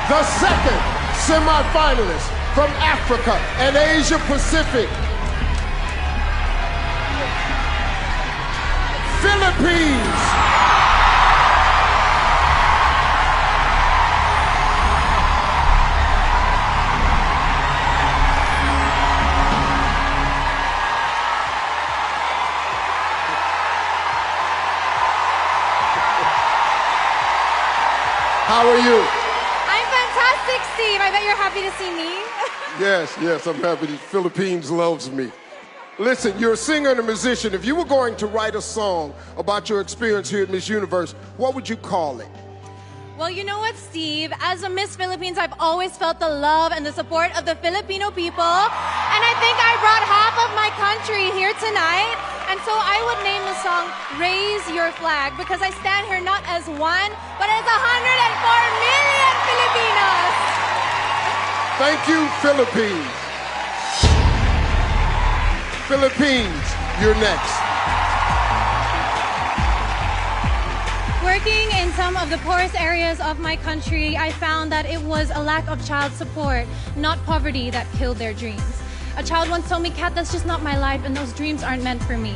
The second semifinalist from Africa and Asia Pacific, Philippines. How are you? I'm fantastic, Steve. I bet you're happy to see me. Yes, I'm happy. The Philippines loves me. Listen, you're a singer and a musician. If you were going to write a song about your experience here at Miss Universe, what would you call it? Well, you know what, Steve? As a Miss Philippines, I've always felt the love and the support of the Filipino people. And I think I brought half of my country here tonight. And so I would name the song Raise Your Flag because I stand here not as one, but as 104 million Filipinos. Thank you, Philippines. Philippines, you're next. Working in some of the poorest areas of my country, I found that it was a lack of child support, not poverty, that killed their dreams. A child once told me, Kat, that's just not my life and those dreams aren't meant for me.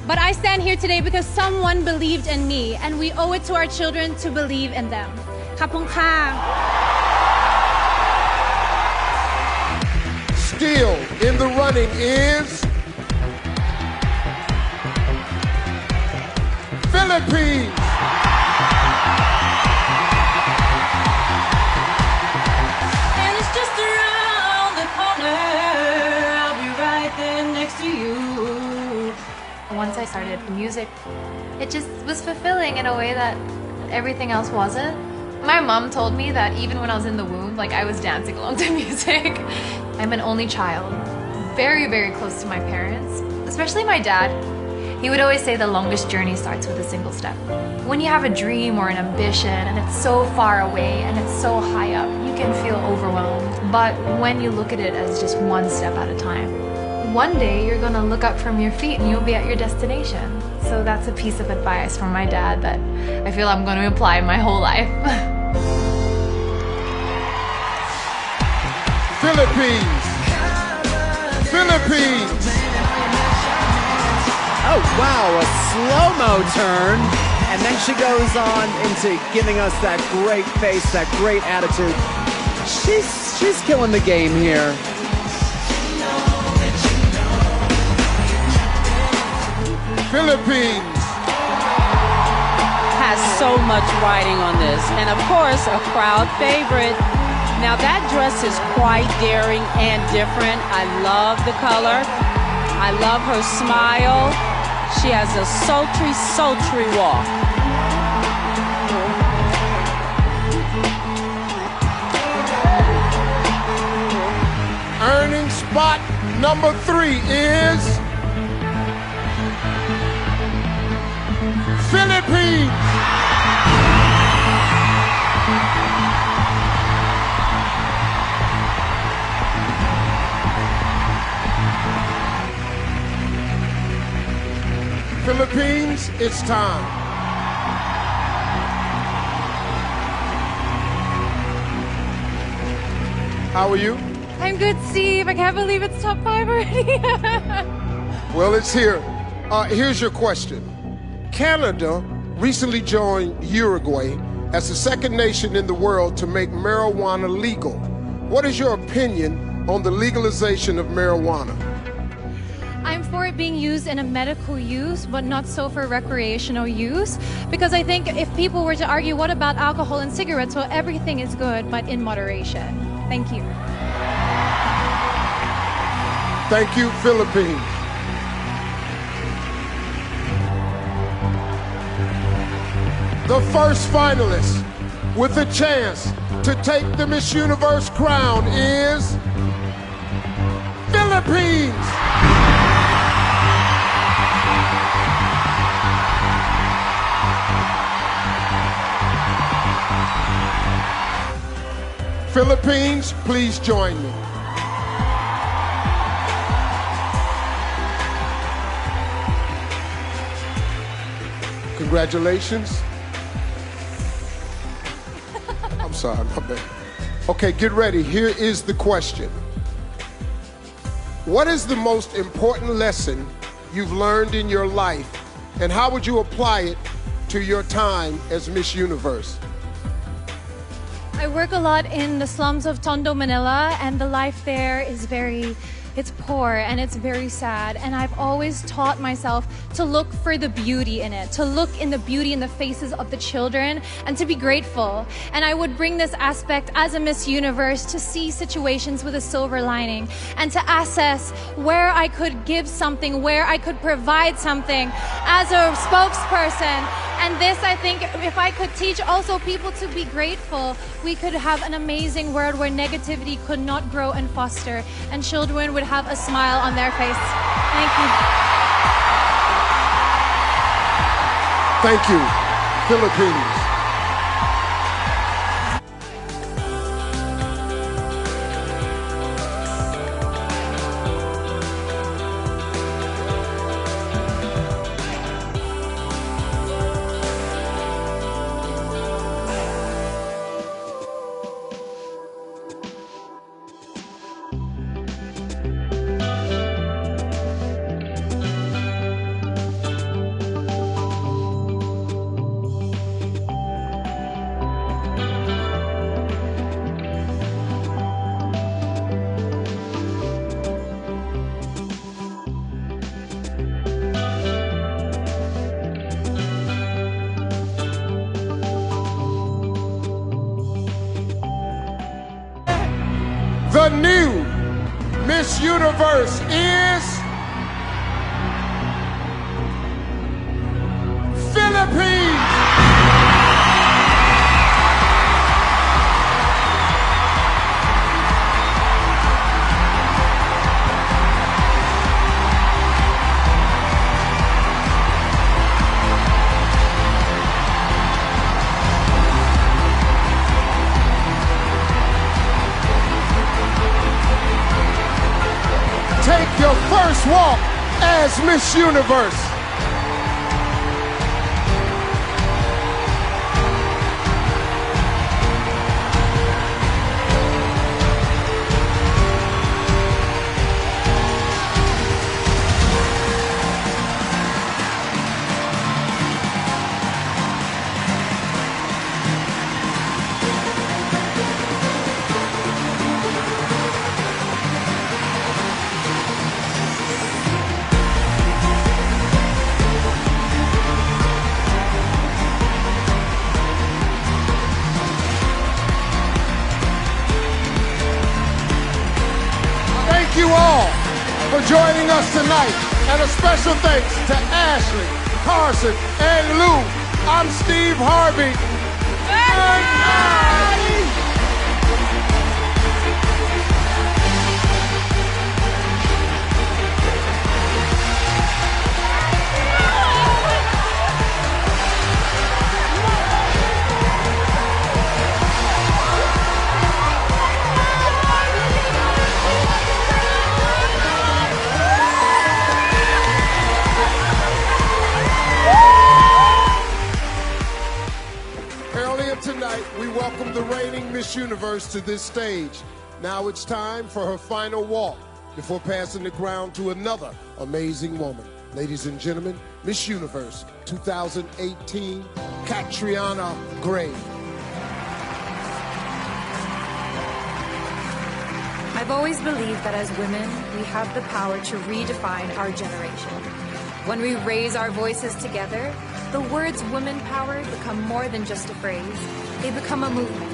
But I stand here today because someone believed in me and we owe it to our children to believe in them. Kapong ka. Still in the running is Philippines. And it's just around the corner. I'll be right there next to you. Once I started music, it just was fulfilling in a way that everything else wasn't. My mom told me that even when I was in the womb, like I was dancing along to music. I'm an only child, very, very close to my parents, especially my dad. He would always say the longest journey starts with a single step. When you have a dream or an ambition and it's so far away and it's so high up, you can feel overwhelmed. But when you look at it as just one step at a time, one day you're gonna look up from your feet and you'll be at your destination. So that's a piece of advice from my dad that I feel I'm gonna apply my whole life. Philippines. Philippines. Oh, wow, a slow-mo turn. And then she goes on into giving us that great face, that great attitude. She's killing the game here. Philippines. Has so much riding on this. And of course, a crowd favorite. Now that dress is quite daring and different. I love the color. I love her smile. She has a sultry, sultry walk. Earning spot number 3 is Philippines. Philippines, it's time. How are you? I'm good, Steve. I can't believe it's top 5 already. Well, it's here. Here's your question. Canada recently joined Uruguay as the second nation in the world to make marijuana legal. What is your opinion on the legalization of marijuana? I'm for it being used in a medical use, but not so for recreational use. Because I think if people were to argue, what about alcohol and cigarettes? Well, everything is good, but in moderation. Thank you. Thank you, Philippines. The first finalist with a chance to take the Miss Universe crown is Philippines. Philippines, please join me. Congratulations. I'm sorry, my bad. Okay, get ready. Here is the question. What is the most important lesson you've learned in your life, and how would you apply it to your time as Miss Universe? I work a lot in the slums of Tondo, Manila, and the life there is it's poor and it's very sad. And I've always taught myself to look for the beauty in it, to look in the beauty in the faces of the children and to be grateful. And I would bring this aspect as a Miss Universe to see situations with a silver lining and to assess where I could give something, where I could provide something as a spokesperson. And this, I think, if I could teach also people to be grateful, we could have an amazing world where negativity could not grow and foster, and children would have a smile on their face. Thank you. Thank you, Philippines. The new Miss Universe is Philippines. Take your first walk as Miss Universe. Thank you all for joining us tonight. And a special thanks to Ashley, Carson, and Lou. I'm Steve Harvey. Good night. Earlier tonight, we welcomed the reigning Miss Universe to this stage. Now it's time for her final walk before passing the crown to another amazing woman. Ladies and gentlemen, Miss Universe 2018, Catriona Gray. I've always believed that as women, we have the power to redefine our generation. When we raise our voices together, the words woman power become more than just a phrase. They become a movement.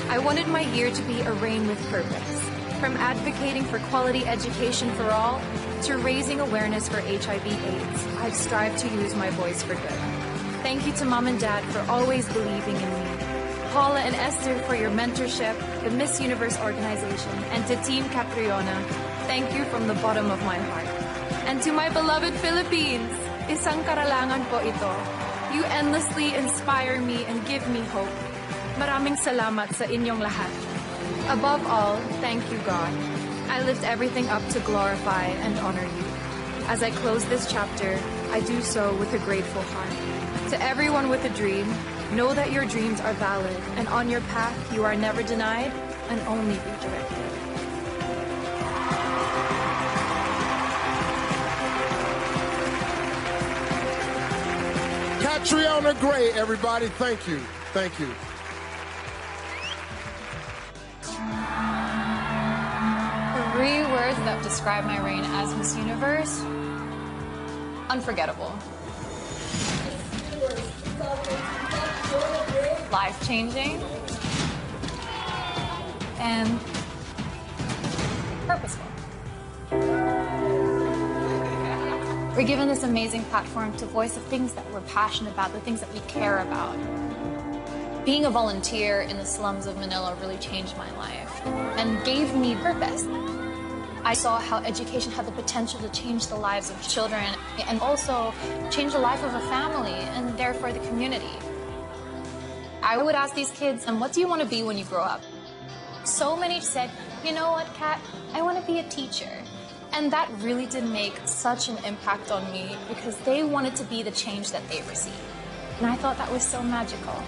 I wanted my year to be a reign with purpose. From advocating for quality education for all to raising awareness for HIV/AIDS, I've strived to use my voice for good. Thank you to Mom and Dad for always believing in me. Paula and Esther for your mentorship, the Miss Universe organization, and to Team Catriona, thank you from the bottom of my heart. And to my beloved Philippines, isang karalangan po ito. You endlessly inspire me and give me hope. Maraming salamat sa inyong lahat. Above all, thank you, God. I lift everything up to glorify and honor you. As I close this chapter, I do so with a grateful heart. To everyone with a dream, know that your dreams are valid, and on your path you are never denied, and only redirected. Catriona Gray, everybody, thank you. Thank you. Three words that describe my reign as Miss Universe: unforgettable, life-changing, and purposeful. We're given this amazing platform to voice the things that we're passionate about, the things that we care about. Being a volunteer in the slums of Manila really changed my life and gave me purpose. I saw how education had the potential to change the lives of children and also change the life of a family and therefore the community. I would ask these kids, what do you want to be when you grow up? So many said, you know what, Kat, I want to be a teacher. And that really did make such an impact on me because they wanted to be the change that they received. And I thought that was so magical.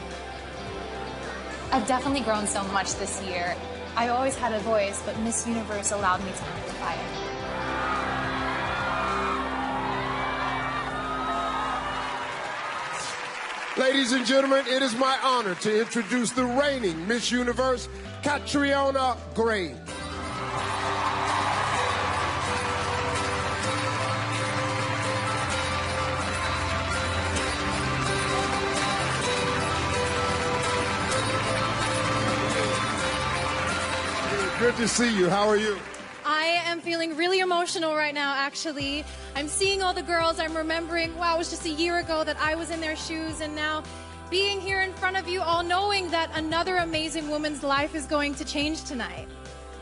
I've definitely grown so much this year. I always had a voice, but Miss Universe allowed me to amplify it. Ladies and gentlemen, it is my honor to introduce the reigning Miss Universe, Catriona Gray. Good to see you. How are you? I am feeling really emotional right now, actually. I'm seeing all the girls. I'm remembering, wow, it was just a year ago that I was in their shoes, and now being here in front of you all, knowing that another amazing woman's life is going to change tonight.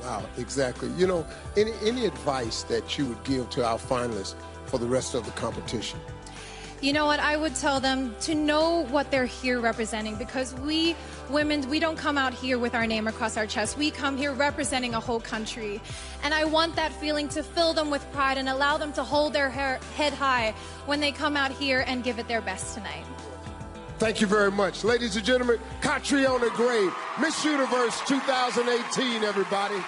Wow, exactly. You know, any advice that you would give to our finalists for the rest of the competition? You know what, I would tell them to know what they're here representing, because we women, we don't come out here with our name across our chest. We come here representing a whole country. And I want that feeling to fill them with pride and allow them to hold their head high when they come out here and give it their best tonight. Thank you very much. Ladies and gentlemen, Catriona Gray, Miss Universe 2018, everybody.